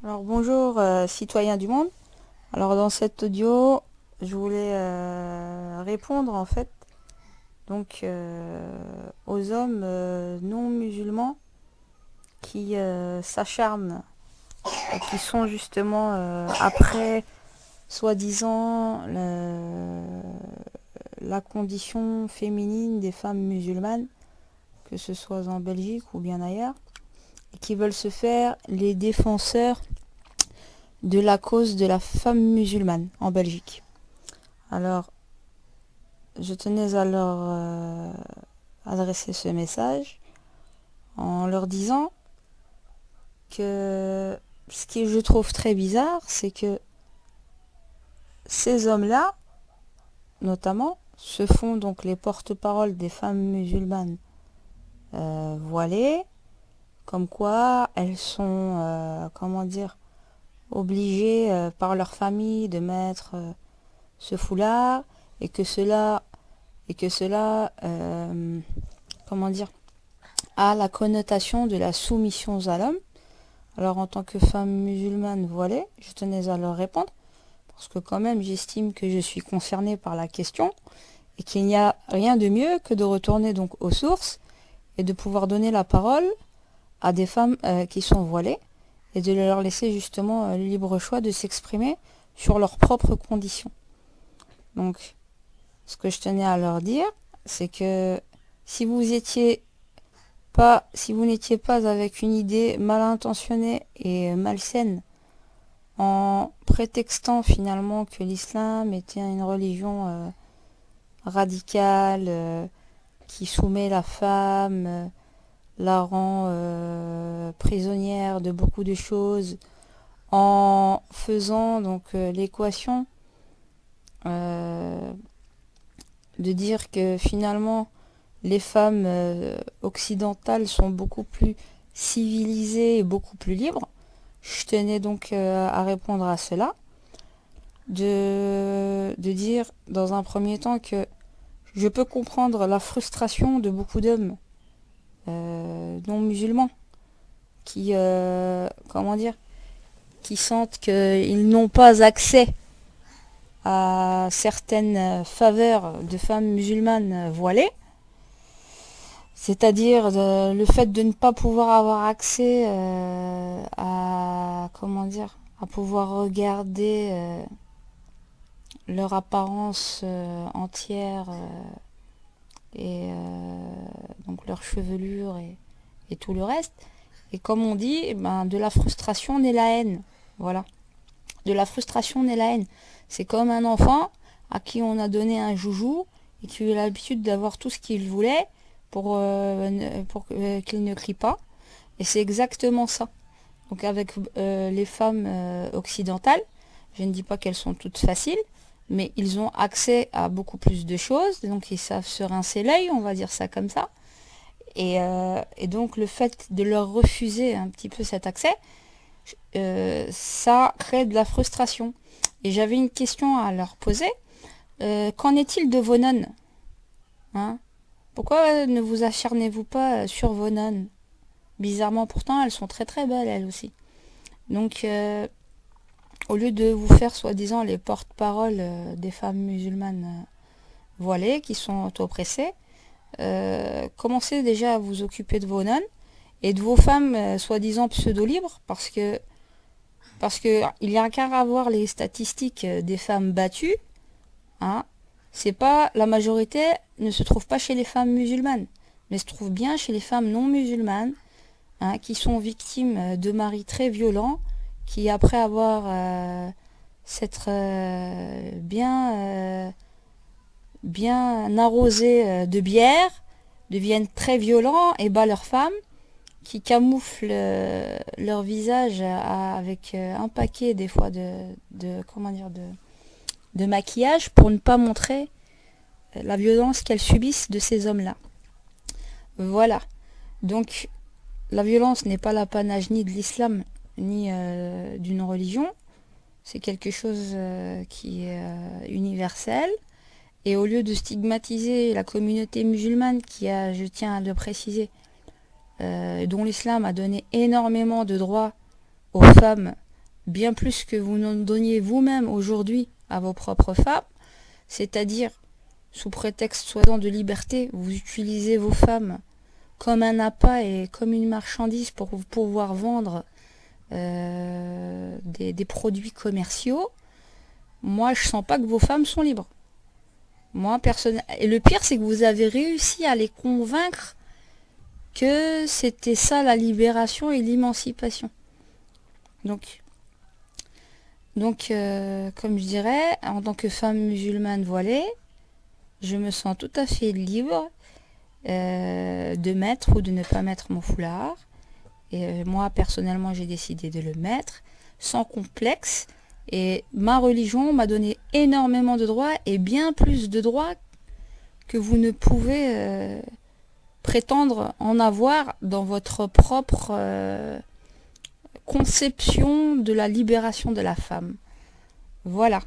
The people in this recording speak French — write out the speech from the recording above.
Alors bonjour citoyens du monde. Alors dans cet audio, je voulais répondre en fait aux hommes non musulmans qui s'acharnent et qui sont justement après soi-disant la condition féminine des femmes musulmanes, que ce soit en Belgique ou bien ailleurs, et qui veulent se faire les défenseurs de la cause de la femme musulmane en Belgique. Alors, je tenais à leur adresser ce message en leur disant que ce que je trouve très bizarre, c'est que ces hommes-là, notamment, se font donc les porte-paroles des femmes musulmanes voilées, comme quoi elles sont, comment dire, obligées par leur famille de mettre ce foulard et que cela comment dire, a la connotation de la soumission à l'homme. Alors en tant que femme musulmane voilée, je tenais à leur répondre, parce que quand même j'estime que je suis concernée par la question, et qu'il n'y a rien de mieux que de retourner donc aux sources, et de pouvoir donner la parole à des femmes qui sont voilées, et de leur laisser justement le libre choix de s'exprimer sur leurs propres conditions. Donc, ce que je tenais à leur dire, c'est que si vous étiez si vous n'étiez pas avec une idée mal intentionnée et malsaine, en prétextant finalement que l'islam était une religion radicale, qui soumet la femme, la rend prisonnière de beaucoup de choses, en faisant donc l'équation euh, de dire que finalement les femmes occidentales sont beaucoup plus civilisées et beaucoup plus libres. Je tenais donc à répondre à cela, de dire dans un premier temps que je peux comprendre la frustration de beaucoup d'hommes non musulmans qui, comment dire, qui sentent qu'ils n'ont pas accès à certaines faveurs de femmes musulmanes voilées. C'est-à-dire le fait de ne pas pouvoir avoir accès à, comment dire, à pouvoir regarder leur apparence entière donc leur chevelure et tout le reste. Et comme on dit, eh ben, de la frustration naît la haine. Voilà. De la frustration naît la haine. C'est comme un enfant à qui on a donné un joujou et qui a eu l'habitude d'avoir tout ce qu'il voulait pour qu'il ne crie pas. Et c'est exactement ça. Donc avec les femmes occidentales, je ne dis pas qu'elles sont toutes faciles, mais ils ont accès à beaucoup plus de choses, donc ils savent se rincer l'œil, on va dire ça comme ça. Et donc le fait de leur refuser un petit peu cet accès, ça crée de la frustration. Et j'avais une question à leur poser. Qu'en est-il de vos nonnes, hein? Pourquoi ne vous acharnez-vous pas sur vos nonnes? Bizarrement, pourtant, elles sont très très belles, elles aussi. Donc, au lieu de vous faire soi-disant les porte-paroles des femmes musulmanes voilées qui sont oppressées, commencez déjà à vous occuper de vos nonnes et de vos femmes soi-disant pseudo-libres, parce que il y a qu'à voir les statistiques des femmes battues, hein. C'est pas la majorité ne se trouve pas chez les femmes musulmanes, mais se trouve bien chez les femmes non musulmanes, hein, qui sont victimes de maris très violents, qui après avoir s'être bien arrosés de bière, deviennent très violents et battent leurs femmes, qui camouflent leur visage avec un paquet des fois comment dire, de maquillage pour ne pas montrer la violence qu'elles subissent de ces hommes-là. Voilà. Donc la violence n'est pas l'apanage ni de l'islam ni d'une religion. C'est quelque chose qui est universel. Et au lieu de stigmatiser la communauté musulmane qui a, je tiens à le préciser, dont l'islam a donné énormément de droits aux femmes bien plus que vous n'en donniez vous-même aujourd'hui à vos propres femmes, c'est-à-dire, sous prétexte soi-disant de liberté, vous utilisez vos femmes comme un appât et comme une marchandise pour pouvoir vendre des produits commerciaux. Moi, je sens pas que vos femmes sont libres. Moi, personnellement. Et le pire, c'est que vous avez réussi à les convaincre que c'était ça la libération et l'émancipation. Donc, comme je dirais, en tant que femme musulmane voilée, je me sens tout à fait libre de mettre ou de ne pas mettre mon foulard. Et moi, personnellement, j'ai décidé de le mettre sans complexe. Et ma religion m'a donné énormément de droits et bien plus de droits que vous ne pouvez prétendre en avoir dans votre propre conception de la libération de la femme. Voilà.